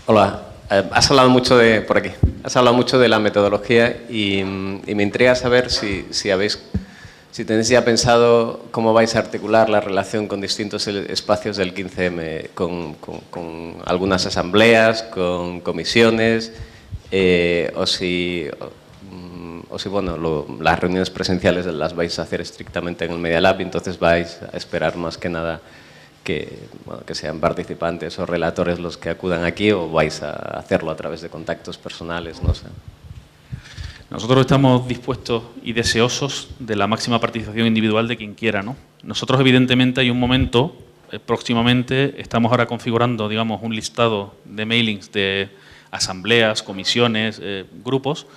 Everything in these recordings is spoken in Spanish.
Hola, has hablado mucho de, por aquí, has hablado mucho de la metodología y me intriga saber si tenéis ya pensado cómo vais a articular la relación con distintos espacios del 15M, con algunas asambleas, con comisiones, o si bueno, las reuniones presenciales las vais a hacer estrictamente en el Media Lab y entonces vais a esperar más que nada que sean participantes o relatores los que acudan aquí, o vais a hacerlo a través de contactos personales, no sé. Nosotros estamos dispuestos y deseosos de la máxima participación individual de quien quiera, ¿no? Nosotros, evidentemente, hay un momento, próximamente, estamos ahora configurando, digamos, un listado de mailings de asambleas, comisiones, grupos,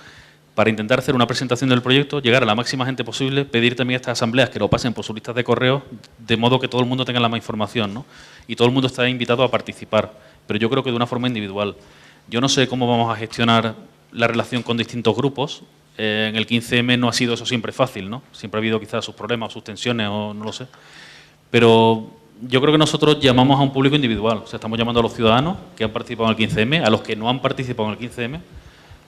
para intentar hacer una presentación del proyecto, llegar a la máxima gente posible, pedir también a estas asambleas que lo pasen por sus listas de correo, de modo que todo el mundo tenga la misma información, ¿no? Y todo el mundo está invitado a participar, pero yo creo que de una forma individual. Yo no sé cómo vamos a gestionar la relación con distintos grupos. En el 15M no ha sido eso siempre fácil, ¿no? Siempre ha habido quizás sus problemas o sus tensiones, o no lo sé. Pero yo creo que nosotros llamamos a un público individual. O sea, estamos llamando a los ciudadanos que han participado en el 15M, a los que no han participado en el 15M,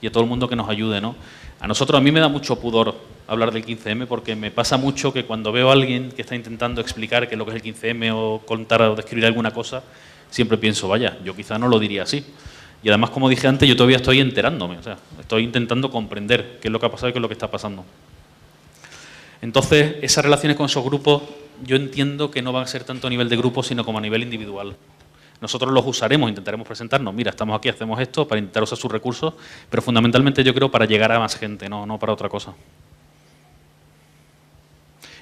y a todo el mundo que nos ayude, ¿no? A mí me da mucho pudor hablar del 15M, porque me pasa mucho que cuando veo a alguien que está intentando explicar qué es lo que es el 15M o contar o describir alguna cosa, siempre pienso, vaya, yo quizá no lo diría así. Y además, como dije antes, yo todavía estoy enterándome, o sea, estoy intentando comprender qué es lo que ha pasado y qué es lo que está pasando. Entonces, esas relaciones con esos grupos, yo entiendo que no van a ser tanto a nivel de grupo, sino como a nivel individual. Nosotros los usaremos, intentaremos presentarnos, mira, estamos aquí, hacemos esto, para intentar usar sus recursos, pero fundamentalmente yo creo para llegar a más gente, no para otra cosa.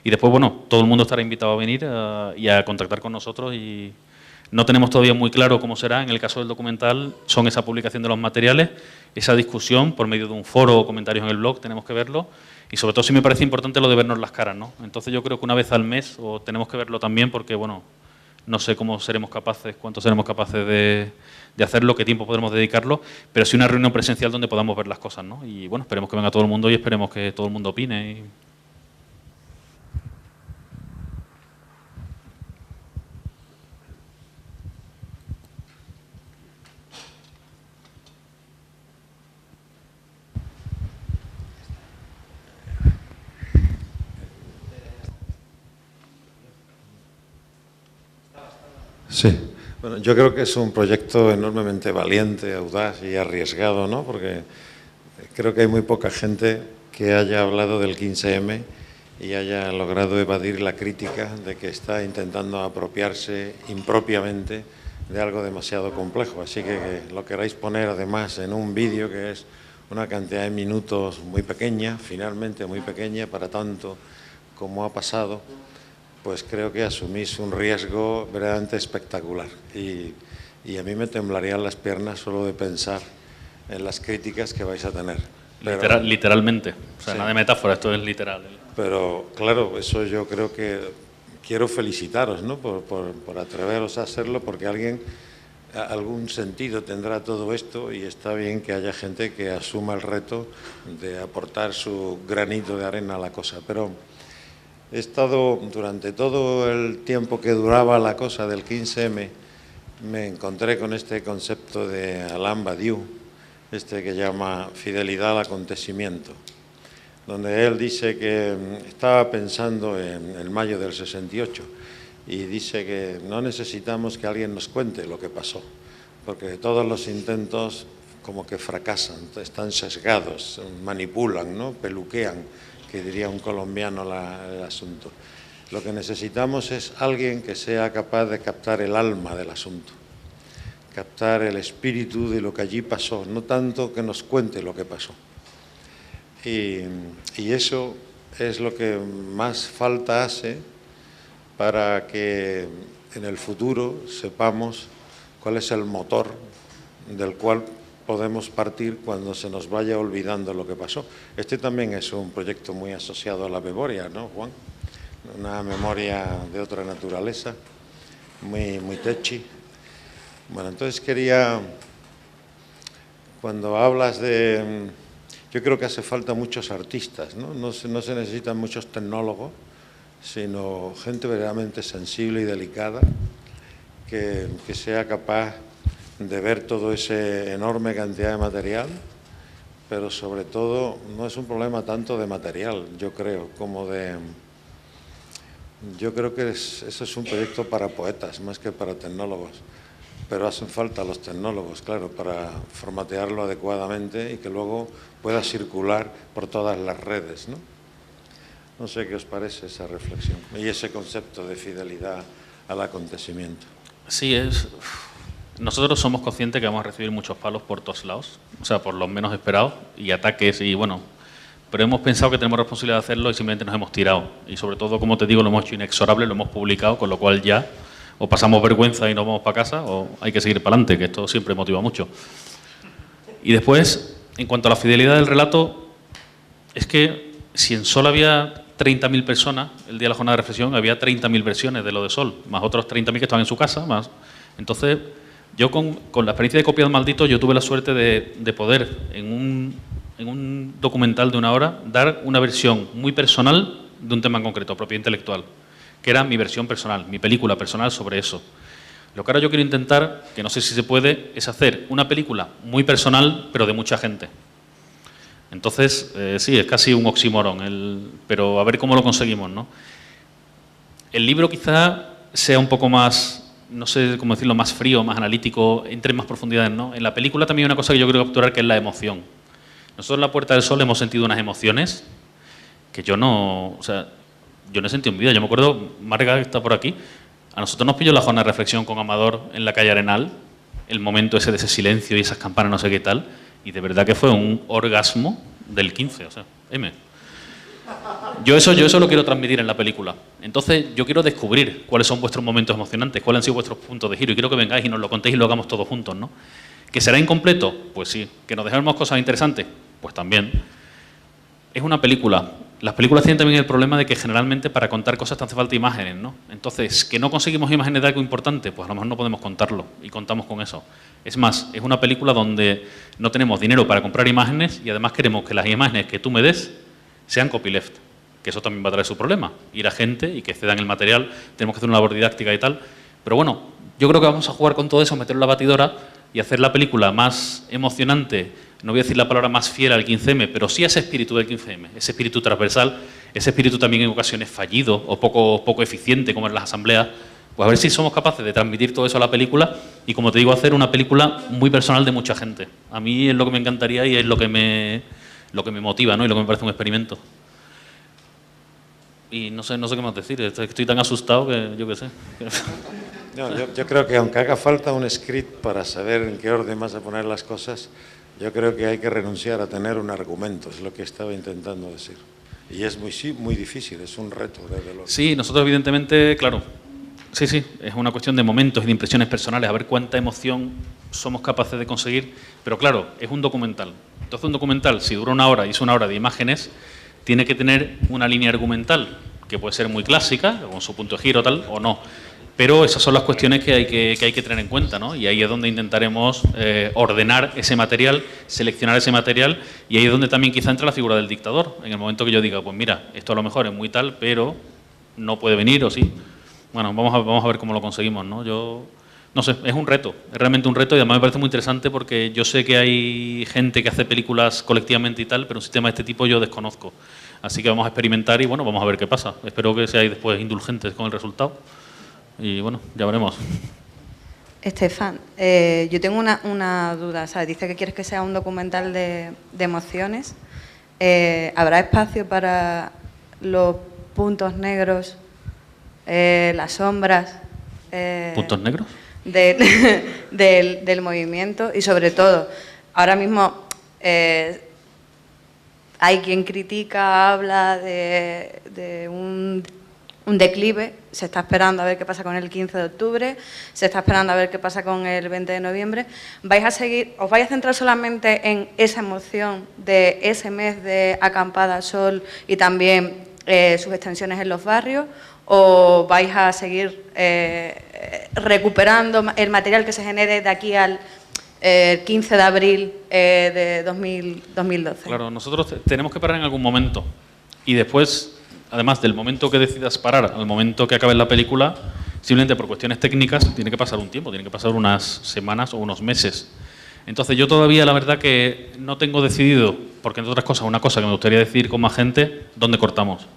Y después, bueno, todo el mundo estará invitado a venir y a contactar con nosotros, y no tenemos todavía muy claro cómo será. En el caso del documental, son esa publicación de los materiales, esa discusión por medio de un foro o comentarios en el blog, tenemos que verlo, y sobre todo sí me parece importante lo de vernos las caras, ¿no? Entonces yo creo que una vez al mes o tenemos que verlo también, porque, bueno, no sé cómo seremos capaces, cuánto seremos capaces de hacerlo, qué tiempo podremos dedicarlo, pero sí una reunión presencial donde podamos ver las cosas, ¿no? Y bueno, esperemos que venga todo el mundo y esperemos que todo el mundo opine. Sí, bueno, yo creo que es un proyecto enormemente valiente, audaz y arriesgado, ¿no? Porque creo que hay muy poca gente que haya hablado del 15M y haya logrado evadir la crítica de que está intentando apropiarse impropiamente de algo demasiado complejo. Así que lo queráis poner además en un vídeo que es una cantidad de minutos muy pequeña, finalmente muy pequeña para tanto como ha pasado, pues creo que asumís un riesgo verdaderamente espectacular. Y a mí me temblarían las piernas solo de pensar en las críticas que vais a tener. Pero, literalmente, o sea, sí, nada de metáfora, esto es literal. Pero claro, eso yo creo que quiero felicitaros, ¿no? por atreveros a hacerlo, porque algún sentido tendrá todo esto, y está bien que haya gente que asuma el reto de aportar su granito de arena a la cosa. Pero he estado, durante todo el tiempo que duraba la cosa del 15M, me encontré con este concepto de Alain Badiou, que llama fidelidad al acontecimiento, donde él dice que estaba pensando en el mayo del 68 y dice que no necesitamos que alguien nos cuente lo que pasó, porque todos los intentos como que fracasan, están sesgados, manipulan, ¿no? Peluquean, que diría un colombiano el asunto. Lo que necesitamos es alguien que sea capaz de captar el alma del asunto, captar el espíritu de lo que allí pasó, no tanto que nos cuente lo que pasó. Y eso es lo que más falta hace para que en el futuro sepamos cuál es el motor del cual podemos partir cuando se nos vaya olvidando lo que pasó. Este también es un proyecto muy asociado a la memoria, ¿no, Juan? Una memoria de otra naturaleza, muy touchy. Bueno, entonces cuando hablas de... Yo creo que hace falta muchos artistas, ¿no? No se necesitan muchos tecnólogos, sino gente verdaderamente sensible y delicada, que sea capaz de ver todo ese enorme cantidad de material, pero sobre todo no es un problema tanto de material, yo creo, como de... Yo creo que eso es un proyecto para poetas más que para tecnólogos, pero hacen falta los tecnólogos, claro, para formatearlo adecuadamente y que luego pueda circular por todas las redes, ¿no? No sé qué os parece esa reflexión y ese concepto de fidelidad al acontecimiento. Sí, nosotros somos conscientes que vamos a recibir muchos palos por todos lados, o sea, por los menos esperados, y ataques, y bueno, pero hemos pensado que tenemos responsabilidad de hacerlo y simplemente nos hemos tirado. Y sobre todo, como te digo, lo hemos hecho inexorable, lo hemos publicado, con lo cual ya o pasamos vergüenza y nos vamos para casa, o hay que seguir para adelante, que esto siempre motiva mucho. Y después, en cuanto a la fidelidad del relato, es que si en Sol había 30.000 personas, el día de la jornada de reflexión, había 30.000 versiones de lo de Sol, más otros 30.000 que estaban en su casa, más... Entonces, yo con la experiencia de Copias Maldito, yo tuve la suerte de poder, en un documental de 1 hora, dar una versión muy personal de un tema en concreto, propiedad intelectual, que era mi versión personal, mi película personal sobre eso. Lo que ahora yo quiero intentar, que no sé si se puede, es hacer una película muy personal, pero de mucha gente. Entonces, sí, es casi un oxímoron, pero a ver cómo lo conseguimos, ¿no? El libro quizá sea un poco más, no sé cómo decirlo, más frío, más analítico, entre en más profundidades, ¿no? En la película también hay una cosa que yo quiero capturar, que es la emoción. Nosotros en La Puerta del Sol hemos sentido unas emociones que yo no he sentido en vida. Yo me acuerdo, Marga, que está por aquí, a nosotros nos pilló la jornada de reflexión con Amador en la calle Arenal, el momento ese de ese silencio y esas campanas no sé qué tal, y de verdad que fue un orgasmo del 15, o sea, Yo eso lo quiero transmitir en la película. Entonces, yo quiero descubrir cuáles son vuestros momentos emocionantes, cuáles han sido vuestros puntos de giro, y quiero que vengáis y nos lo contéis y lo hagamos todos juntos, ¿no? ¿Que será incompleto? Pues sí. ¿Que nos dejemos cosas interesantes? Pues también. Es una película. Las películas tienen también el problema de que generalmente para contar cosas te hace falta imágenes, ¿no? Entonces, ¿que no conseguimos imágenes de algo importante? Pues a lo mejor no podemos contarlo y contamos con eso. Es más, es una película donde no tenemos dinero para comprar imágenes y además queremos que las imágenes que tú me des sean copyleft, que eso también va a traer su problema. Ir a gente y que cedan el material, tenemos que hacer una labor didáctica y tal. Pero bueno, yo creo que vamos a jugar con todo eso, meterlo en la batidora y hacer la película más emocionante, no voy a decir la palabra más fiel al 15M, pero sí a ese espíritu del 15M, ese espíritu transversal, ese espíritu también en ocasiones fallido o poco eficiente, como en las asambleas, pues a ver si somos capaces de transmitir todo eso a la película y, como te digo, hacer una película muy personal de mucha gente. A mí es lo que me encantaría y es lo que me motiva, ¿no? Y lo que me parece un experimento. Y no sé qué más decir, estoy tan asustado que yo qué sé. No, yo creo que aunque haga falta un script para saber en qué orden vas a poner las cosas, yo creo que hay que renunciar a tener un argumento, es lo que estaba intentando decir. Y es muy difícil, es un reto, desde luego. Sí, nosotros evidentemente, claro, sí, es una cuestión de momentos y de impresiones personales, a ver cuánta emoción somos capaces de conseguir, pero claro, es un documental. Entonces un documental, si dura 1 hora y es 1 hora de imágenes, tiene que tener una línea argumental, que puede ser muy clásica, con su punto de giro tal, o no. Pero esas son las cuestiones que hay que tener en cuenta, ¿no? Y ahí es donde intentaremos ordenar ese material, seleccionar ese material, y ahí es donde también quizá entra la figura del dictador. En el momento que yo diga, pues mira, esto a lo mejor es muy tal, pero no puede venir, o sí. Bueno, vamos a ver cómo lo conseguimos, ¿no? Yo no sé, es un reto, es realmente un reto, y además me parece muy interesante porque yo sé que hay gente que hace películas colectivamente y tal, pero un sistema de este tipo yo desconozco. Así que vamos a experimentar y bueno, vamos a ver qué pasa. Espero que seáis después indulgentes con el resultado. Y bueno, ya veremos. Estefan, yo tengo una duda, ¿sabes? Dice que quieres que sea un documental de emociones. ¿Habrá espacio para los puntos negros, las sombras? ¿Puntos negros? Del movimiento y sobre todo, ahora mismo hay quien critica, habla de un declive, se está esperando a ver qué pasa con el 15 de octubre, se está esperando a ver qué pasa con el 20 de noviembre. ¿Os vais a centrar solamente en esa emoción de ese mes de acampada, sol y también sus extensiones en los barrios? ¿O vais a seguir recuperando el material que se genere de aquí al 15 de abril de 2012? Claro, nosotros tenemos que parar en algún momento y después, además del momento que decidas parar al momento que acabe la película, Simplemente por cuestiones técnicas tiene que pasar un tiempo, tiene que pasar unas semanas o unos meses. Entonces yo todavía la verdad que no tengo decidido, porque entre otras cosas, una cosa que me gustaría decir con más gente, dónde cortamos.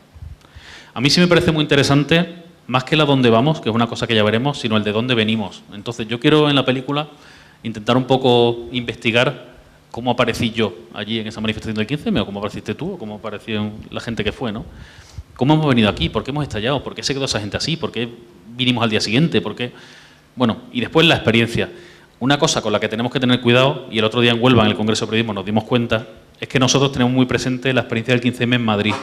A mí sí me parece muy interesante, más que la dónde vamos, que es una cosa que ya veremos, sino el de dónde venimos. Entonces yo quiero en la película intentar un poco investigar cómo aparecí yo allí en esa manifestación del 15M, o cómo apareciste tú, o cómo apareció la gente que fue, ¿no? ¿Cómo hemos venido aquí? ¿Por qué hemos estallado? ¿Por qué se quedó esa gente así? ¿Por qué vinimos al día siguiente? ¿Por qué? Bueno, y después la experiencia. Una cosa con la que tenemos que tener cuidado, y el otro día en Huelva, en el Congreso de Periodismo, nos dimos cuenta, es que nosotros tenemos muy presente la experiencia del 15M en Madrid.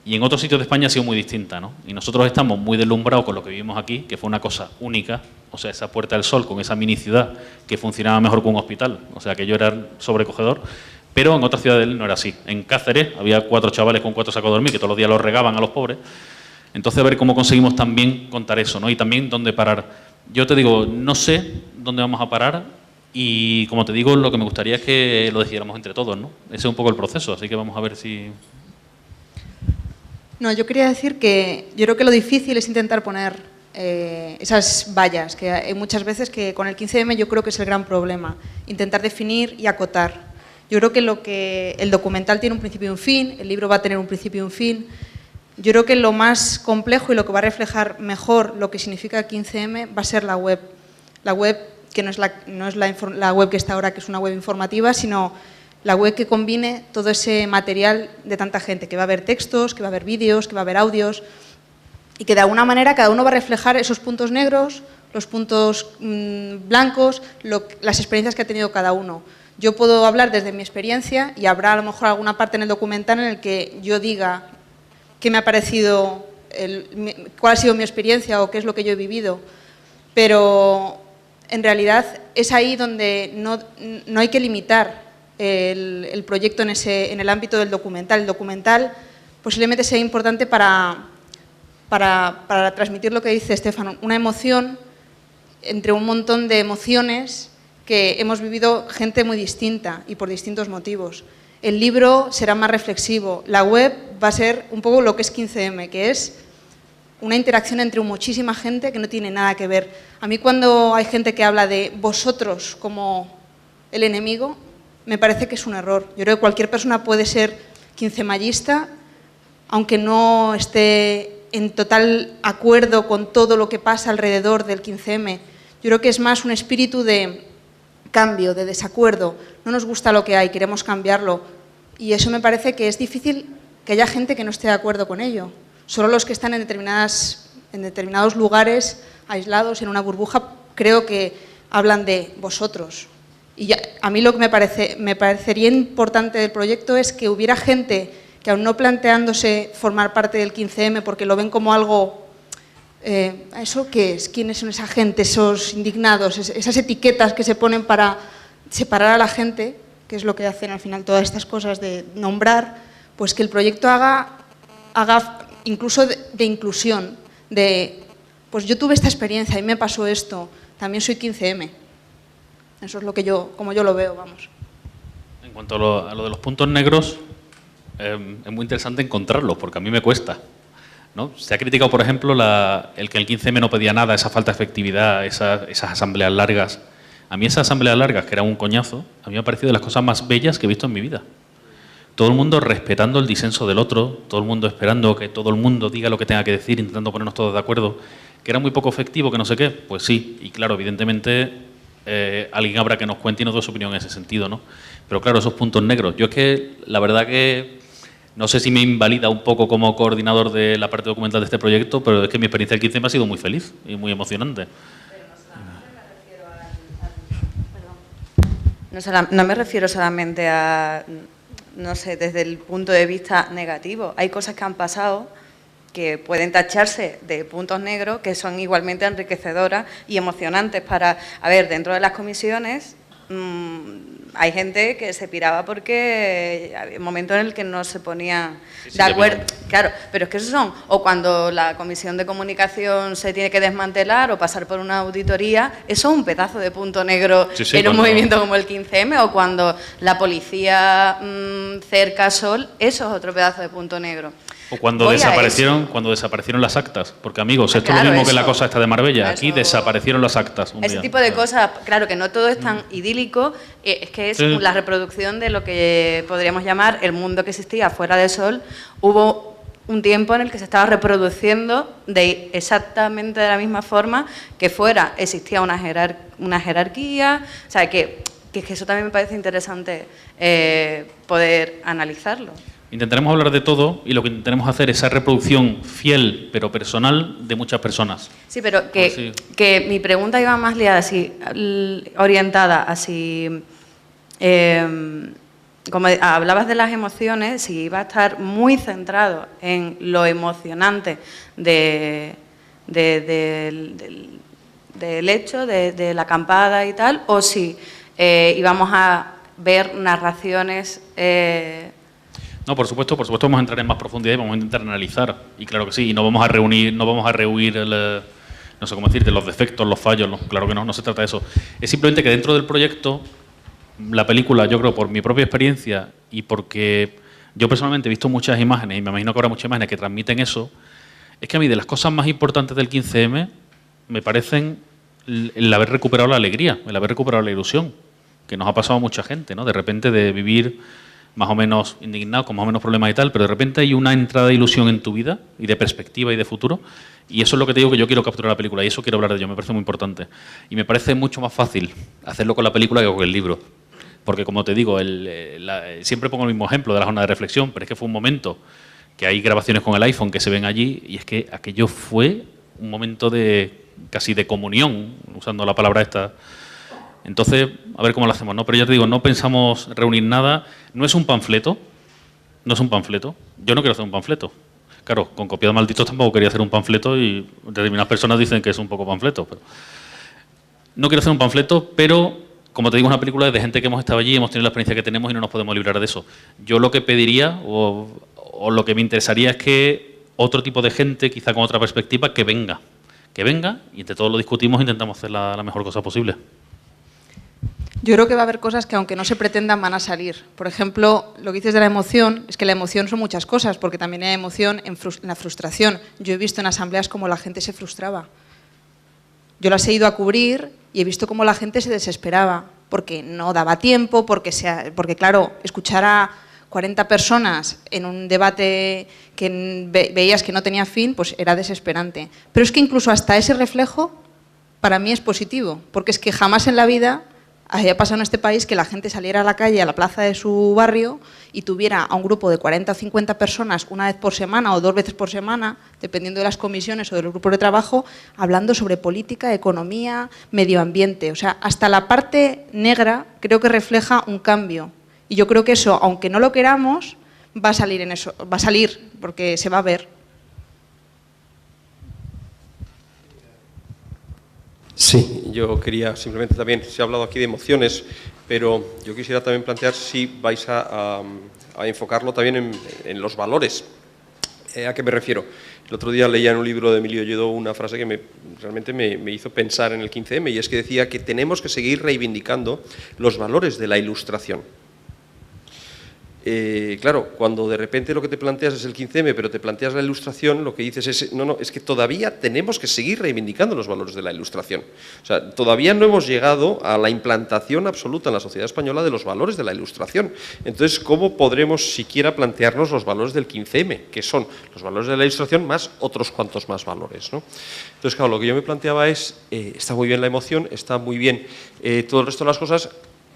Y en otros sitios de España ha sido muy distinta, ¿no? Y nosotros estamos muy deslumbrados con lo que vivimos aquí, que fue una cosa única, o sea, esa Puerta del Sol con esa mini ciudad que funcionaba mejor que un hospital, o sea, que yo era sobrecogedor, pero en otras ciudades no era así. En Cáceres había 4 chavales con 4 sacos de dormir que todos los días los regaban a los pobres. Entonces, a ver cómo conseguimos también contar eso, ¿no? Y también dónde parar. Yo te digo, no sé dónde vamos a parar y, como te digo, lo que me gustaría es que lo decidiéramos entre todos, ¿no? Ese es un poco el proceso, así que vamos a ver si... No, yo quería decir que yo creo que lo difícil es intentar poner esas vallas, que hay muchas veces que con el 15M yo creo que es el gran problema, intentar definir y acotar. Yo creo que el documental tiene un principio y un fin, el libro va a tener un principio y un fin. Yo creo que lo más complejo y lo que va a reflejar mejor lo que significa 15M va a ser la web. La web que no es la web que está ahora, que es una web informativa, sino la web que combine todo ese material de tanta gente, que va a haber textos, que va a haber vídeos, que va a haber audios, y que de alguna manera cada uno va a reflejar esos puntos negros, los puntos blancos, las experiencias que ha tenido cada uno. Yo puedo hablar desde mi experiencia y habrá a lo mejor alguna parte en el documental en el que yo diga qué me ha parecido, cuál ha sido mi experiencia o qué es lo que yo he vivido, pero en realidad es ahí donde no hay que limitar el proyecto en el ámbito del documental. El documental posiblemente sea importante para transmitir lo que dice Estefano, una emoción entre un montón de emociones que hemos vivido gente muy distinta y por distintos motivos. El libro será más reflexivo, la web va a ser un poco lo que es 15M, que es una interacción entre muchísima gente que no tiene nada que ver. A mí cuando hay gente que habla de vosotros como el enemigo, me parece que es un error. Yo creo que cualquier persona puede ser 15mayista, aunque no esté en total acuerdo con todo lo que pasa alrededor del 15M. Yo creo que es más un espíritu de cambio, de desacuerdo. No nos gusta lo que hay, queremos cambiarlo. Y eso me parece que es difícil que haya gente que no esté de acuerdo con ello. Solo los que están en determinados lugares, aislados, en una burbuja, creo que hablan de vosotros. Y a mí lo que me parecería importante del proyecto es que hubiera gente que aún no planteándose formar parte del 15M porque lo ven como algo... ¿Eso qué es? ¿Quiénes son esa gente, esos indignados, esas etiquetas que se ponen para separar a la gente, que es lo que hacen al final todas estas cosas de nombrar, pues que el proyecto haga incluso de inclusión, de pues yo tuve esta experiencia y me pasó esto, también soy 15M. Eso es como yo lo veo, vamos. En cuanto a lo de los puntos negros, es muy interesante encontrarlos, porque a mí me cuesta, ¿no? Se ha criticado, por ejemplo, el que el 15M no pedía nada, esa falta de efectividad, esas asambleas largas. A mí esas asambleas largas, que eran un coñazo, a mí me ha parecido de las cosas más bellas que he visto en mi vida. Todo el mundo respetando el disenso del otro, todo el mundo esperando que todo el mundo diga lo que tenga que decir, intentando ponernos todos de acuerdo, que era muy poco efectivo, que no sé qué, pues sí, y claro, evidentemente alguien habrá que nos cuente y nos dé su opinión en ese sentido, ¿no? Pero claro, esos puntos negros. Yo es que, la verdad que, no sé si me invalida un poco como coordinador de la parte documental de este proyecto, pero es que mi experiencia del 15M ha sido muy feliz y muy emocionante. No me refiero solamente a, no sé, desde el punto de vista negativo. Hay cosas que han pasado que pueden tacharse de puntos negros que son igualmente enriquecedoras y emocionantes para... A ver, dentro de las comisiones hay gente que se piraba porque había un momento en el que no se ponía de acuerdo. Claro, pero es que esos son, o cuando la comisión de comunicación se tiene que desmantelar o pasar por una auditoría, eso es un pedazo de punto negro en un movimiento como el 15M, o cuando la policía cerca Sol, eso es otro pedazo de punto negro. O cuando voy a desaparecieron las actas. Porque, amigos, esto claro, es lo mismo que eso. la cosa esta de Marbella. Aquí Eso. desaparecieron las actas. Ese tipo de cosas, claro, que no todo es tan idílico, es que es Sí. la reproducción de lo que podríamos llamar el mundo que existía fuera del Sol. Hubo un tiempo en el que se estaba reproduciendo de exactamente de la misma forma que fuera, existía una jerarquía, o sea, que eso también me parece interesante poder analizarlo. Intentaremos hablar de todo y lo que intentaremos hacer es esa reproducción fiel pero personal de muchas personas. Sí, pero Pues sí. que mi pregunta iba más liada, así, orientada a si, como hablabas de las emociones, si iba a estar muy centrado en lo emocionante del hecho, de la acampada y tal, o si íbamos a ver narraciones... No, por supuesto vamos a entrar en más profundidad y vamos a intentar analizar. Y claro que sí, y no vamos a rehuir no sé cómo decirte, los defectos, los fallos, claro que no se trata de eso. Es simplemente que dentro del proyecto, la película, yo creo, por mi propia experiencia y porque yo personalmente he visto muchas imágenes, y me imagino que habrá muchas imágenes que transmiten eso, es que a mí de las cosas más importantes del 15M me parecen el haber recuperado la alegría, el haber recuperado la ilusión, que nos ha pasado a mucha gente, ¿no? De repente de vivir más o menos indignado, con más o menos problemas y tal, pero de repente hay una entrada de ilusión en tu vida y de perspectiva y de futuro, y eso es lo que te digo que yo quiero capturar en la película, y eso quiero hablar de ello, me parece muy importante. Y me parece mucho más fácil hacerlo con la película que con el libro, porque como te digo, siempre pongo el mismo ejemplo de la jornada de reflexión, pero es que fue un momento que hay grabaciones con el iPhone que se ven allí, y es que aquello fue un momento casi de comunión, usando la palabra esta. Entonces, a ver cómo lo hacemos, ¿no? Pero ya te digo, no pensamos reunir nada. No es un panfleto. Yo no quiero hacer un panfleto. Claro, con Copiados Malditos tampoco quería hacer un panfleto y determinadas personas dicen que es un poco panfleto. Pero no quiero hacer un panfleto, pero, como te digo, es una película de gente que hemos estado allí, hemos tenido la experiencia que tenemos y no nos podemos librar de eso. Yo lo que pediría, o lo que me interesaría es que otro tipo de gente, quizá con otra perspectiva, que venga y entre todos lo discutimos e intentamos hacer la mejor cosa posible. Yo creo que va a haber cosas que, aunque no se pretendan, van a salir. Por ejemplo, lo que dices de la emoción, es que la emoción son muchas cosas, porque también hay emoción en la frustración. Yo he visto en asambleas cómo la gente se frustraba. Yo las he ido a cubrir y he visto cómo la gente se desesperaba, porque no daba tiempo, porque claro, escuchar a 40 personas en un debate que veías que no tenía fin, pues era desesperante. Pero es que incluso hasta ese reflejo, para mí es positivo, porque es que jamás en la vida haya pasado en este país que la gente saliera a la calle, a la plaza de su barrio y tuviera a un grupo de 40 o 50 personas una vez por semana o 2 veces por semana, dependiendo de las comisiones o de los grupos de trabajo, hablando sobre política, economía, medio ambiente. O sea, hasta la parte negra creo que refleja un cambio. Y yo creo que eso, aunque no lo queramos, va a salir porque se va a ver. Sí, yo quería simplemente también, se ha hablado aquí de emociones, pero yo quisiera también plantear si vais a enfocarlo también en los valores. ¿A qué me refiero? El otro día leía en un libro de Emilio Lledó una frase que realmente me hizo pensar en el 15M, y es que decía que tenemos que seguir reivindicando los valores de la Ilustración. Claro, cuando de repente lo que te planteas es el 15M, pero te planteas la Ilustración, lo que dices es, no, es que todavía tenemos que seguir reivindicando los valores de la Ilustración. O sea, todavía no hemos llegado a la implantación absoluta en la sociedad española de los valores de la Ilustración. Entonces, ¿cómo podremos siquiera plantearnos los valores del 15M, que son los valores de la Ilustración más otros cuantos más valores, ¿no? Entonces, claro, lo que yo me planteaba es, está muy bien la emoción, está muy bien todo el resto de las cosas,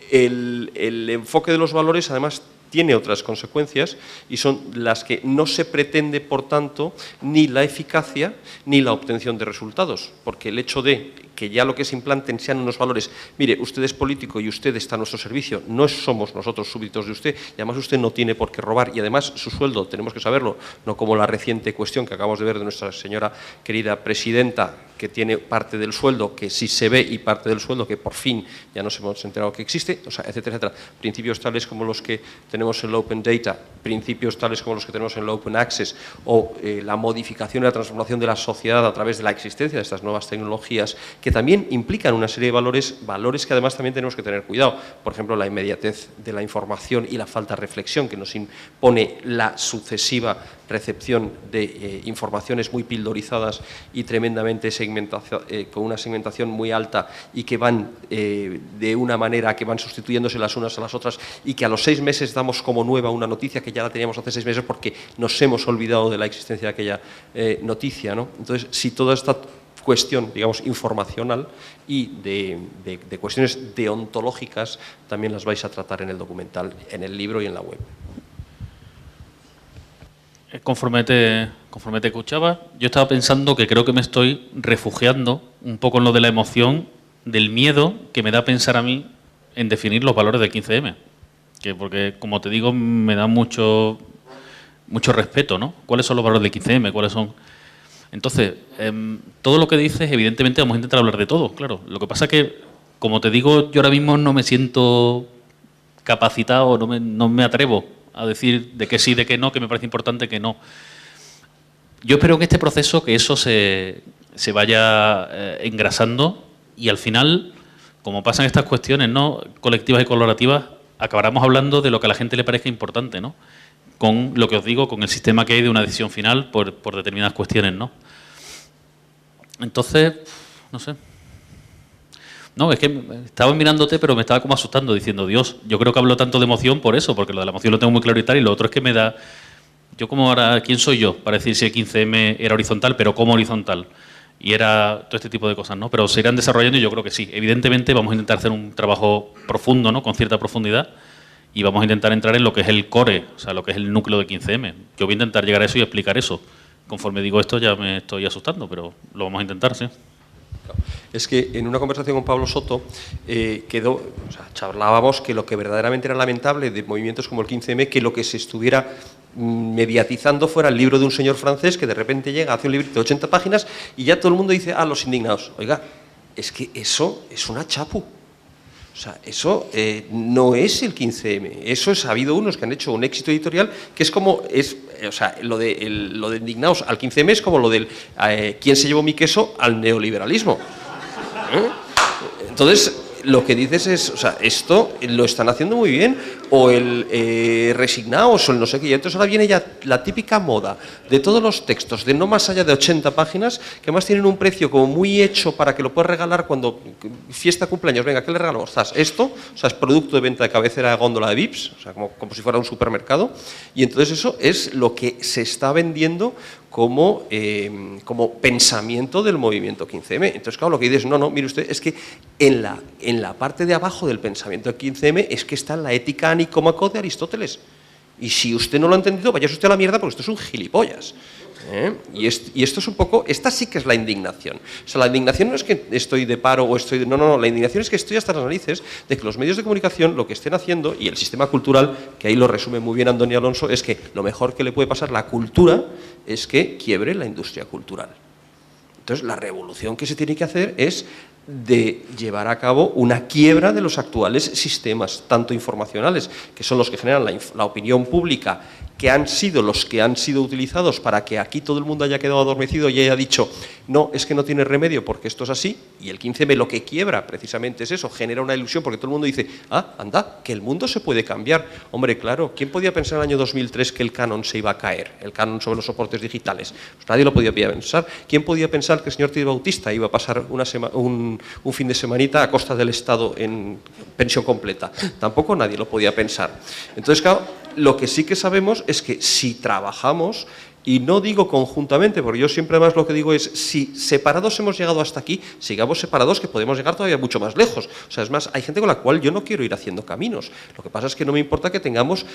el enfoque de los valores, además, tiene otras consecuencias y son las que no se pretende, por tanto, ni la eficacia ni la obtención de resultados, porque el hecho de que ya lo que se implanten sean unos valores, mire, usted es político y usted está a nuestro servicio, no somos nosotros súbditos de usted, y además usted no tiene por qué robar, y además su sueldo, tenemos que saberlo, no como la reciente cuestión que acabamos de ver de nuestra señora querida presidenta, que tiene parte del sueldo que sí se ve y parte del sueldo que por fin ya nos hemos enterado que existe, o sea, etcétera, etcétera. Principios tales como los que tenemos en el Open Data, principios tales como los que tenemos en el Open Access o la modificación y la transformación de la sociedad a través de la existencia de estas nuevas tecnologías que también implican una serie de valores que además también tenemos que tener cuidado. Por ejemplo, la inmediatez de la información y la falta de reflexión que nos impone la sucesiva recepción de informaciones muy pildorizadas y tremendamente con una segmentación muy alta y que van de una manera que van sustituyéndose las unas a las otras y que a los 6 meses damos como nueva una noticia que ya la teníamos hace 6 meses porque nos hemos olvidado de la existencia de aquella noticia, ¿no? Entonces, si toda esta cuestión, digamos, informacional y de cuestiones deontológicas también las vais a tratar en el documental, en el libro y en la web. Conforme te escuchaba, yo estaba pensando que creo que me estoy refugiando un poco en lo de la emoción, del miedo que me da pensar a mí en definir los valores del 15M. Porque, como te digo, me da mucho respeto, ¿no? ¿Cuáles son los valores del 15M? ¿Cuáles son? Entonces, todo lo que dices, evidentemente vamos a intentar hablar de todo, claro. Lo que pasa es que, como te digo, yo ahora mismo no me siento capacitado, no me atrevo a decir de que sí, de que no, que me parece importante que no. Yo espero que este proceso, que eso se vaya engrasando y al final, como pasan estas cuestiones, ¿no?, colectivas y colaborativas, acabaremos hablando de lo que a la gente le parezca importante, ¿no?, con lo que os digo, con el sistema que hay de una decisión final por determinadas cuestiones, ¿no? Entonces, no sé. No, es que estaba mirándote, pero me estaba como asustando, diciendo, Dios, yo creo que hablo tanto de emoción por eso, porque lo de la emoción lo tengo muy claro y tal, y lo otro es que me da... Yo como ahora, ¿quién soy yo para decir si el 15M era horizontal, pero cómo horizontal? Y era todo este tipo de cosas, ¿no? Pero se irán desarrollando y yo creo que sí. Evidentemente vamos a intentar hacer un trabajo profundo, ¿no?, con cierta profundidad, y vamos a intentar entrar en lo que es el core, o sea, lo que es el núcleo de 15M. Yo voy a intentar llegar a eso y explicar eso. Conforme digo esto ya me estoy asustando, pero lo vamos a intentar, sí. Es que en una conversación con Pablo Soto charlábamos que lo que verdaderamente era lamentable de movimientos como el 15M, que lo que se estuviera mediatizando fuera el libro de un señor francés que de repente llega, hace un librito de 80 páginas y ya todo el mundo dice, los indignados. Oiga, es que eso es una chapu. O sea, eso no es el 15M. Eso ha habido unos que han hecho un éxito editorial que es como... o sea, lo de indignados al 15M es como lo del ¿quién se llevó mi queso? Al neoliberalismo. Entonces, lo que dices es, o sea, esto lo están haciendo muy bien, o el resignaos, o el no sé qué, y entonces ahora viene ya la típica moda de todos los textos de no más allá de 80 páginas, que además tienen un precio como muy hecho para que lo puedas regalar cuando fiesta, cumpleaños, venga, ¿qué le regalamos? Esto, o sea, es producto de venta de cabecera de góndola de Vips, o sea, como si fuera un supermercado, y entonces eso es lo que se está vendiendo como pensamiento del movimiento 15M. Entonces, claro, lo que dices, no, mire usted, es que en la parte de abajo del pensamiento del 15M es que está la ética anicómaco de Aristóteles. Y si usted no lo ha entendido, vaya usted a la mierda porque usted es un gilipollas. Y esto es un poco, esta sí que es la indignación. O sea, la indignación no es que estoy de paro o estoy... No, la indignación es que estoy hasta las narices de que los medios de comunicación lo que estén haciendo, y el sistema cultural, que ahí lo resume muy bien Andoni Alonso, es que lo mejor que le puede pasar a la cultura es que quiebre la industria cultural. Entonces, la revolución que se tiene que hacer es de llevar a cabo una quiebra de los actuales sistemas, tanto informacionales, que son los que generan la opinión pública, que han sido los que han sido utilizados para que aquí todo el mundo haya quedado adormecido y haya dicho, no, es que no tiene remedio porque esto es así, y el 15M lo que quiebra precisamente es eso, genera una ilusión porque todo el mundo dice, anda, que el mundo se puede cambiar. Hombre, claro, ¿quién podía pensar en el año 2003 que el canon se iba a caer, el canon sobre los soportes digitales? Pues nadie lo podía pensar. ¿Quién podía pensar que el señor Tío Bautista iba a pasar un fin de semanita a costa del Estado en pensión completa? Tampoco nadie lo podía pensar. Entonces, claro, lo que sí que sabemos es que si trabajamos, y no digo conjuntamente, porque yo siempre además lo que digo es, si separados hemos llegado hasta aquí, sigamos separados que podemos llegar todavía mucho más lejos. O sea, es más, hay gente con la cual yo no quiero ir haciendo caminos. Lo que pasa es que no me importa que tengamos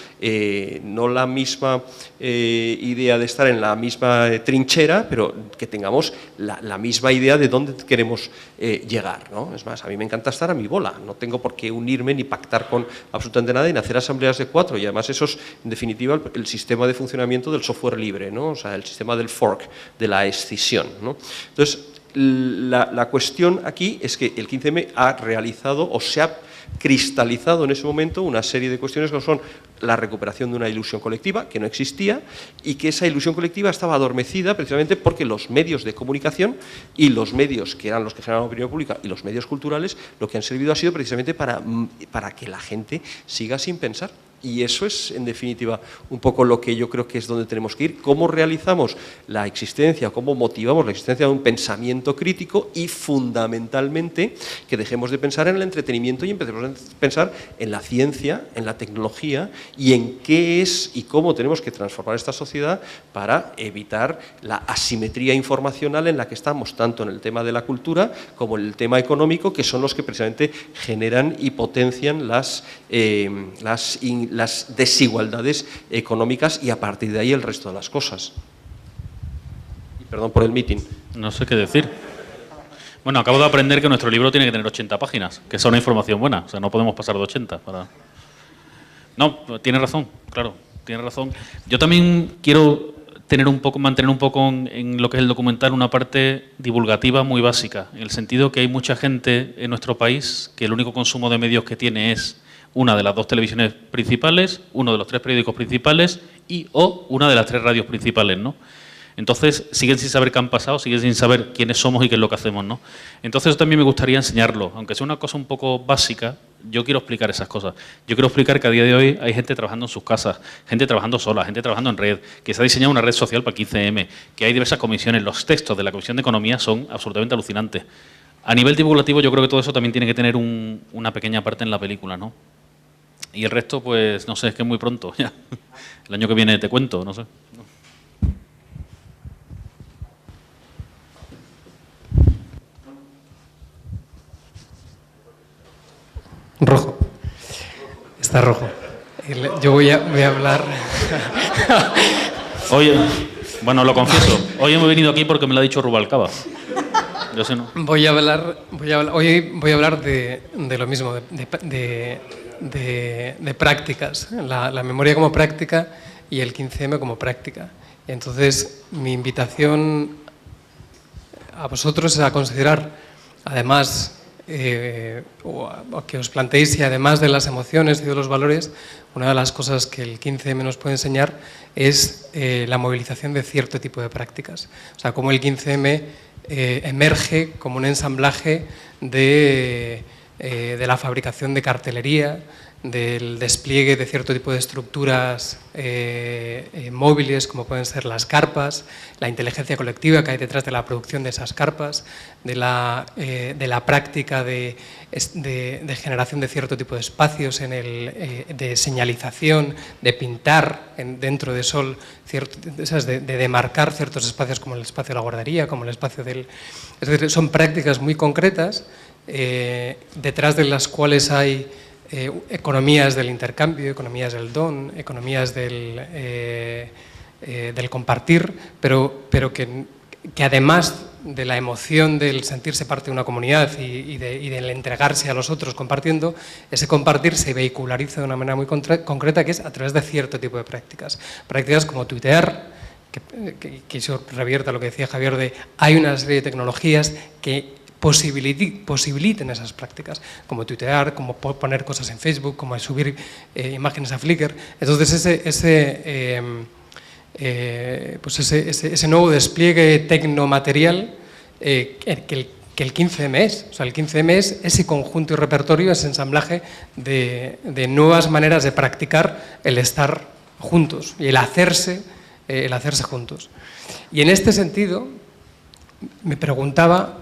no la misma idea de estar en la misma trinchera, pero que tengamos la misma idea de dónde queremos llegar, ¿no? Es más, a mí me encanta estar a mi bola, no tengo por qué unirme ni pactar con absolutamente nada, ni hacer asambleas de 4, y además eso es, en definitiva, el sistema de funcionamiento del software libre, ¿no? O sea, el sistema del fork, de la escisión, ¿no? Entonces, la cuestión aquí es que el 15M ha realizado o se ha cristalizado en ese momento una serie de cuestiones que son la recuperación de una ilusión colectiva que no existía y que esa ilusión colectiva estaba adormecida precisamente porque los medios de comunicación y los medios que eran los que generaban opinión pública y los medios culturales lo que han servido ha sido precisamente para que la gente siga sin pensar. Y eso es, en definitiva, un poco lo que yo creo que es donde tenemos que ir. Cómo realizamos la existencia, cómo motivamos la existencia de un pensamiento crítico y, fundamentalmente, que dejemos de pensar en el entretenimiento y empecemos a pensar en la ciencia, en la tecnología y en qué es y cómo tenemos que transformar esta sociedad para evitar la asimetría informacional en la que estamos, tanto en el tema de la cultura como en el tema económico, que son los que precisamente generan y potencian las desigualdades económicas y a partir de ahí el resto de las cosas. Y perdón por el meeting. No sé qué decir. Bueno, acabo de aprender que nuestro libro tiene que tener 80 páginas, que es una información buena, o sea, no podemos pasar de 80 para... No, tiene razón, claro, tiene razón. Yo también quiero mantener un poco en lo que es el documental una parte divulgativa muy básica, en el sentido que hay mucha gente en nuestro país que el único consumo de medios que tiene es una de las 2 televisiones principales, uno de los 3 periódicos principales o una de las 3 radios principales, ¿no? Entonces, siguen sin saber qué han pasado, siguen sin saber quiénes somos y qué es lo que hacemos, ¿no? Entonces, eso también me gustaría enseñarlo. Aunque sea una cosa un poco básica, yo quiero explicar esas cosas. Yo quiero explicar que a día de hoy hay gente trabajando en sus casas, gente trabajando sola, gente trabajando en red, que se ha diseñado una red social para el 15M, que hay diversas comisiones. Los textos de la Comisión de Economía son absolutamente alucinantes. A nivel divulgativo, yo creo que todo eso también tiene que tener una pequeña parte en la película, ¿no? Y el resto, pues, no sé, es que es muy pronto ya. El año que viene te cuento, no sé. Rojo. Está rojo. Yo voy a hablar... Oye, bueno, lo confieso. Hoy hemos venido aquí porque me lo ha dicho Rubalcaba. Yo sé, ¿no? Hoy voy a hablar de lo mismo, de prácticas, la memoria como práctica y el 15M como práctica. Entonces, mi invitación a vosotros es a considerar, además, o que os planteéis si además de las emociones y de los valores, una de las cosas que el 15M nos puede enseñar es la movilización de cierto tipo de prácticas. O sea, cómo el 15M emerge como un ensamblaje de la fabricación de cartelería, del despliegue de cierto tipo de estructuras móviles, como pueden ser las carpas, la inteligencia colectiva que hay detrás de la producción de esas carpas, de la práctica de generación de cierto tipo de espacios, de señalización, de pintar dentro de Sol, de demarcar ciertos espacios como el espacio de la guardería, como el espacio del... Es decir, son prácticas muy concretas detrás de las cuales hay economías del intercambio, economías del don, economías del compartir, pero que además de la emoción del sentirse parte de una comunidad y del entregarse a los otros compartiendo, ese compartir se vehiculariza de una manera muy concreta, que es a través de cierto tipo de prácticas. Prácticas como tuitear, que eso revierta lo que decía Javier, de hay una serie de tecnologías que posibiliten esas prácticas, como tuitear, como poner cosas en Facebook, como subir imágenes a Flickr. Entonces ese nuevo despliegue tecnomaterial que el 15M es. O sea, el 15M es ese conjunto y repertorio, ese ensamblaje de nuevas maneras de practicar el estar juntos y el hacerse juntos. Y en este sentido, me preguntaba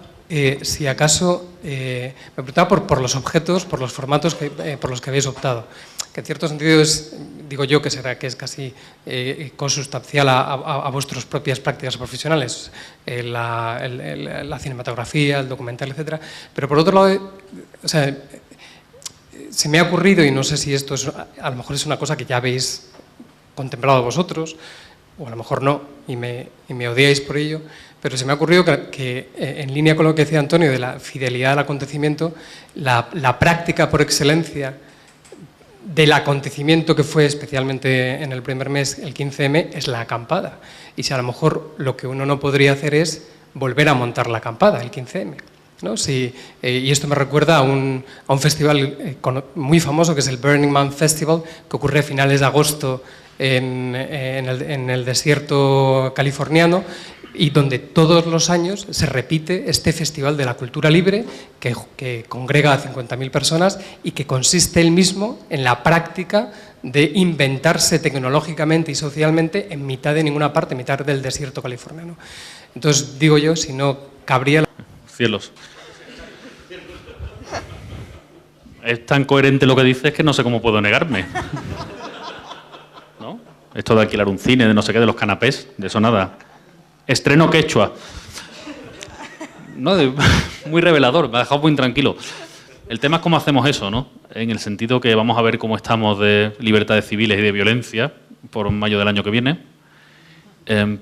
si acaso, me preguntaba por los objetos, por los formatos por los que habéis optado, que en cierto sentido es, digo yo, que es casi consustancial a vuestras propias prácticas profesionales, la cinematografía, el documental, etcétera. Pero por otro lado, o sea, se me ha ocurrido, y no sé si esto a lo mejor es una cosa que ya habéis contemplado vosotros, o a lo mejor no, y me odiáis por ello, pero se me ha ocurrido que en línea con lo que decía Antonio de la fidelidad al acontecimiento, la práctica por excelencia del acontecimiento que fue especialmente en el primer mes, el 15M, es la acampada. Y si a lo mejor lo que uno no podría hacer es volver a montar la acampada, el 15M. ¿No? Sí, y esto me recuerda a un festival muy famoso que es el Burning Man Festival, que ocurre a finales de agosto en el desierto californiano, y donde todos los años se repite este Festival de la Cultura Libre que congrega a 50.000 personas y que consiste él mismo en la práctica de inventarse tecnológicamente y socialmente en mitad de ninguna parte, en mitad del desierto californiano. Entonces, digo yo, si no cabría... Cielos. Es tan coherente lo que dices que no sé cómo puedo negarme. ¿No? Esto de alquilar un cine, de no sé qué, de los canapés, de eso nada. Estreno quechua. No, muy revelador, me ha dejado muy intranquilo. El tema es cómo hacemos eso, ¿no? En el sentido que vamos a ver cómo estamos de libertades civiles y de violencia por mayo del año que viene.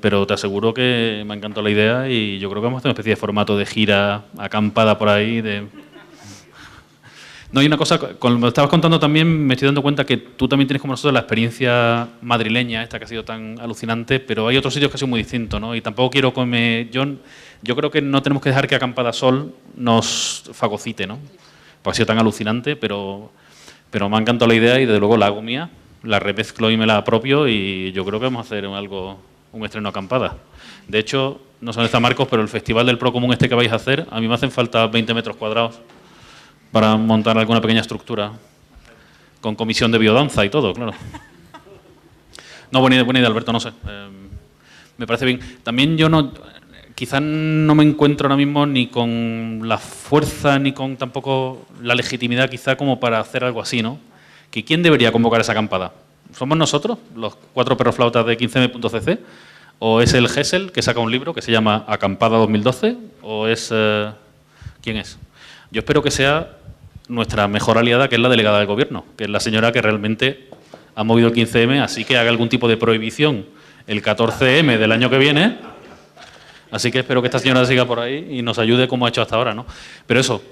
Pero te aseguro que me ha encantado la idea y yo creo que vamos a hacer una especie de formato de gira acampada por ahí. No, hay una cosa, como me estabas contando también, me estoy dando cuenta que tú también tienes como nosotros la experiencia madrileña, esta que ha sido tan alucinante, pero hay otros sitios que han sido muy distintos, ¿no? Y tampoco quiero que yo creo que no tenemos que dejar que Acampada Sol nos fagocite, ¿no? Porque ha sido tan alucinante, pero me ha encantado la idea y desde luego la hago mía, la remezclo y me la apropio y yo creo que vamos a hacer un estreno Acampada. De hecho, no sé dónde está Marcos, pero el Festival del Procomún este que vais a hacer, a mí me hacen falta 20 metros cuadrados para montar alguna pequeña estructura, con comisión de biodanza y todo, claro. No, buena idea, Alberto, no sé. Me parece bien. También yo quizás no me encuentro ahora mismo ni con la fuerza ni con tampoco la legitimidad quizá como para hacer algo así, ¿no? ¿Que quién debería convocar esa acampada? ¿Somos nosotros, los 4 perroflautas de 15m.cc? ¿O es el GESEL, que saca un libro que se llama Acampada 2012? ¿O es... ¿quién es? Yo espero que sea nuestra mejor aliada, que es la delegada del Gobierno, que es la señora que realmente ha movido el 15M, así que haga algún tipo de prohibición el 14M del año que viene. Así que espero que esta señora siga por ahí y nos ayude como ha hecho hasta ahora, ¿no? Pero eso,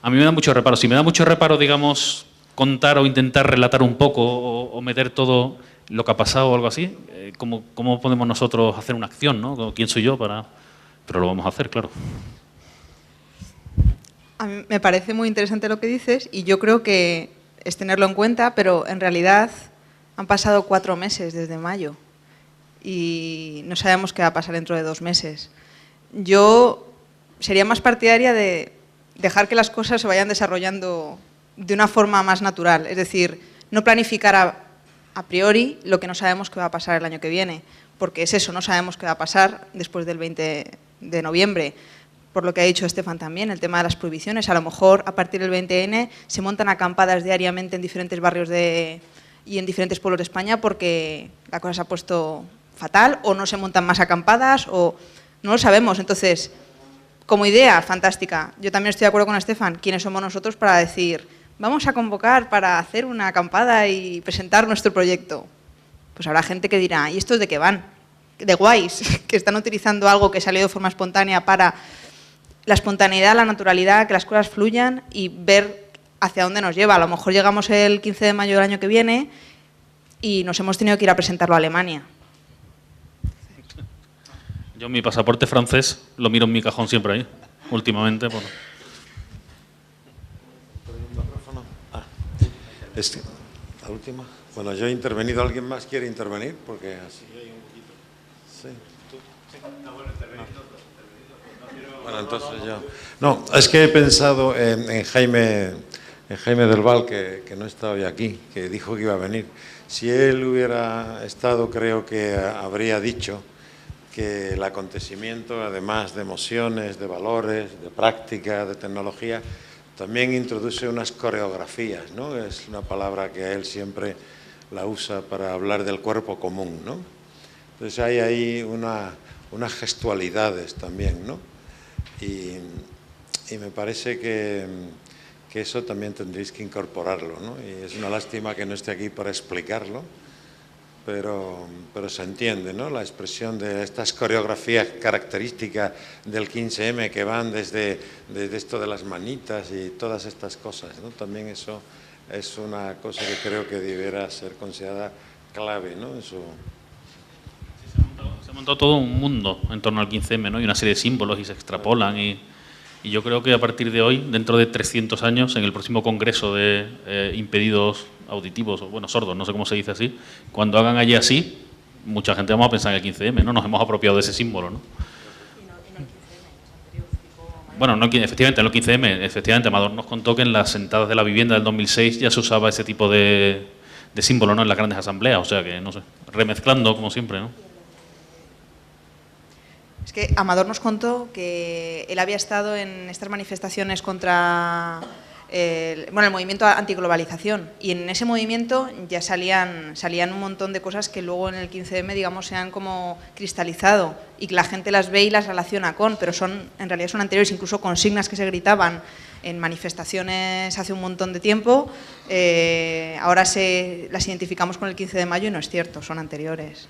a mí me da mucho reparo. Si me da mucho reparo, digamos, contar o intentar relatar un poco o meter todo lo que ha pasado o algo así, ¿cómo podemos nosotros hacer una acción, ¿no? ¿Quién soy yo para...? Pero lo vamos a hacer, claro. A mí me parece muy interesante lo que dices y yo creo que es tenerlo en cuenta, pero en realidad han pasado 4 meses desde mayo y no sabemos qué va a pasar dentro de 2 meses. Yo sería más partidaria de dejar que las cosas se vayan desarrollando de una forma más natural, es decir, no planificar a priori lo que no sabemos qué va a pasar el año que viene, porque es eso, no sabemos qué va a pasar después del 20 de noviembre. Por lo que ha dicho Estefan también, el tema de las prohibiciones. A lo mejor a partir del 20N se montan acampadas diariamente en diferentes barrios y en diferentes pueblos de España porque la cosa se ha puesto fatal o no se montan más acampadas o no lo sabemos. Entonces, como idea, fantástica. Yo también estoy de acuerdo con Estefan. ¿Quiénes somos nosotros para decir vamos a convocar para hacer una acampada y presentar nuestro proyecto? Pues habrá gente que dirá, ¿y estos de qué van? De guays, que están utilizando algo que salió de forma espontánea para... la espontaneidad, la naturalidad, que las cosas fluyan y ver hacia dónde nos lleva. A lo mejor llegamos el 15 de mayo del año que viene y nos hemos tenido que ir a presentarlo a Alemania. Yo mi pasaporte francés lo miro en mi cajón siempre ahí, últimamente. Bueno. La última. Bueno, yo he intervenido. ¿Alguien más quiere intervenir? Porque así hay un poquito. Sí, tú. Sí. No, bueno, bueno, entonces yo... No, es que he pensado en Jaime del Val, que no está hoy aquí, que dijo que iba a venir. Si él hubiera estado, creo que habría dicho que el acontecimiento, además de emociones, de valores, de práctica, de tecnología, también introduce unas coreografías, ¿no? Es una palabra que él siempre la usa para hablar del cuerpo común, ¿no? Entonces hay ahí unas gestualidades también, ¿no? Y me parece que eso también tendréis que incorporarlo, ¿no? Y es una lástima que no esté aquí para explicarlo, pero se entiende, ¿no? La expresión de estas coreografías características del 15M que van desde esto de las manitas y todas estas cosas, ¿no? También eso es una cosa que creo que deberá ser considerada clave, ¿no? En su... Se ha montado todo un mundo en torno al 15M, ¿no? Y una serie de símbolos y se extrapolan y yo creo que a partir de hoy, dentro de 300 años, en el próximo congreso de impedidos auditivos, o bueno, sordos, no sé cómo se dice así, cuando hagan allí así, mucha gente vamos a pensar en el 15M, ¿no? Nos hemos apropiado de ese símbolo, ¿no? Bueno, no, efectivamente, en el 15M, efectivamente, Amador nos contó que en las sentadas de la vivienda del 2006 ya se usaba ese tipo de símbolo, ¿no? En las grandes asambleas, o sea que, no sé, remezclando como siempre, ¿no? Es que Amador nos contó que él había estado en estas manifestaciones contra el movimiento antiglobalización, y en ese movimiento ya salían un montón de cosas que luego en el 15M, digamos, se han como cristalizado y que la gente las ve y las relaciona con, pero en realidad son anteriores, incluso consignas que se gritaban en manifestaciones hace un montón de tiempo, ahora las identificamos con el 15 de mayo y no es cierto, son anteriores.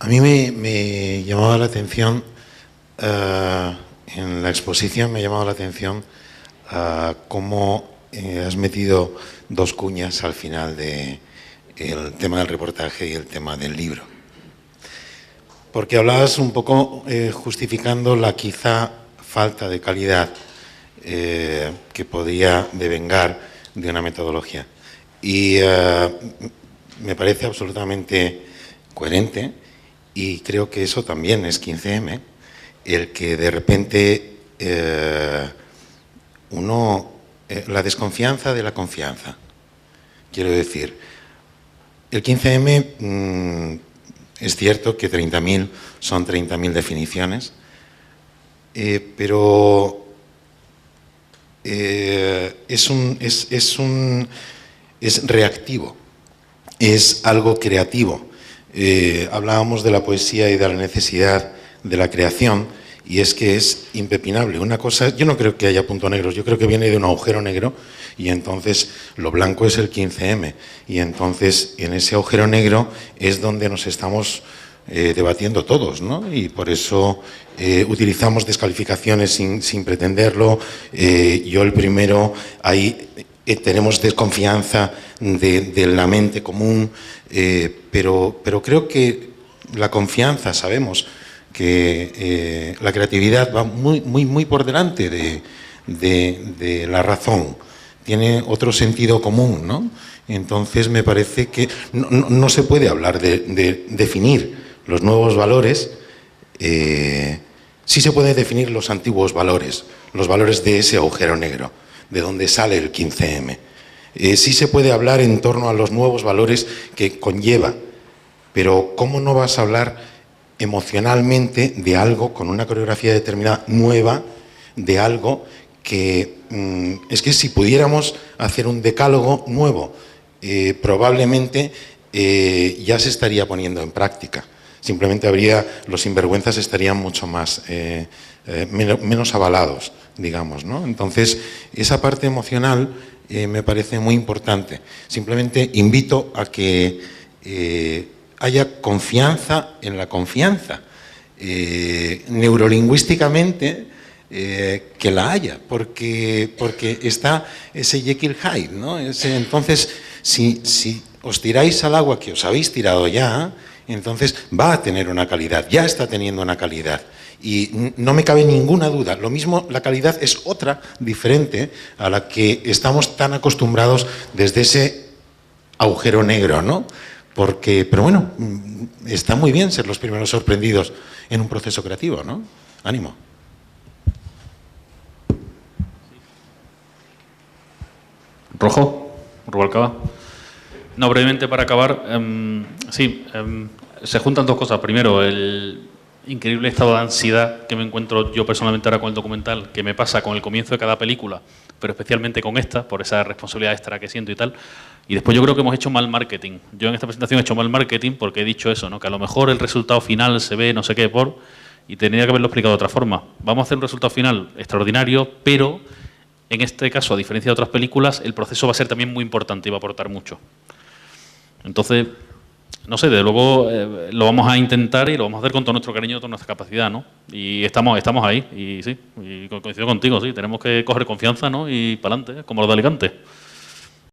A mí me llamaba la atención, en la exposición me ha llamado la atención cómo has metido dos cuñas al final del tema del reportaje y el tema del libro. Porque hablabas un poco justificando la quizá falta de calidad que podía devengar de una metodología. Y me parece absolutamente coherente. Y creo que eso también es 15M, el que de repente la desconfianza de la confianza. Quiero decir, el 15M es cierto que 30.000 son 30.000 definiciones, pero es reactivo, es algo creativo. Hablábamos de la poesía y de la necesidad de la creación, y es que es impepinable. Una cosa, yo no creo que haya puntos negros, yo creo que viene de un agujero negro, y entonces lo blanco es el 15M, y entonces en ese agujero negro es donde nos estamos debatiendo todos, ¿no? Y por eso utilizamos descalificaciones sin pretenderlo. Yo el primero, ahí tenemos desconfianza de la mente común, pero creo que la confianza, sabemos que la creatividad va muy por delante de la razón, tiene otro sentido común, ¿no? Entonces me parece que no se puede hablar de definir los nuevos valores, sí se puede definir los antiguos valores, los valores de ese agujero negro, de donde sale el 15M. Sí se puede hablar en torno a los nuevos valores que conlleva, pero ¿cómo no vas a hablar emocionalmente de algo con una coreografía determinada nueva, de algo que es que si pudiéramos hacer un decálogo nuevo, probablemente ya se estaría poniendo en práctica. Simplemente los sinvergüenzas estarían mucho más, menos avalados, digamos, ¿no? Entonces, esa parte emocional me parece muy importante. Simplemente invito a que haya confianza en la confianza. Neurolingüísticamente, que la haya, porque está ese Jekyll Hyde, ¿no? Entonces, si os tiráis al agua que os habéis tirado ya, entonces va a tener una calidad, ya está teniendo una calidad. Y no me cabe ninguna duda, lo mismo, la calidad es otra, diferente, a la que estamos tan acostumbrados desde ese agujero negro, ¿no? Pero bueno, está muy bien ser los primeros sorprendidos en un proceso creativo, ¿no? Ánimo. Rojo, Rubalcaba. No, brevemente para acabar, se juntan dos cosas. Primero, el increíble estado de ansiedad que me encuentro yo personalmente ahora con el documental, que me pasa con el comienzo de cada película, pero especialmente con esta, por esa responsabilidad extra que siento y tal. Y después yo creo que hemos hecho mal marketing. Yo en esta presentación he hecho mal marketing porque he dicho eso, ¿no? Que a lo mejor el resultado final se ve no sé qué y tenía que haberlo explicado de otra forma. Vamos a hacer un resultado final extraordinario, pero en este caso, a diferencia de otras películas, el proceso va a ser también muy importante y va a aportar mucho. Entonces, no sé, desde luego lo vamos a intentar y lo vamos a hacer con todo nuestro cariño y toda nuestra capacidad, ¿no? Y estamos ahí, y sí, y coincido contigo, sí, tenemos que coger confianza, ¿no? Y para adelante, como los de Alicante.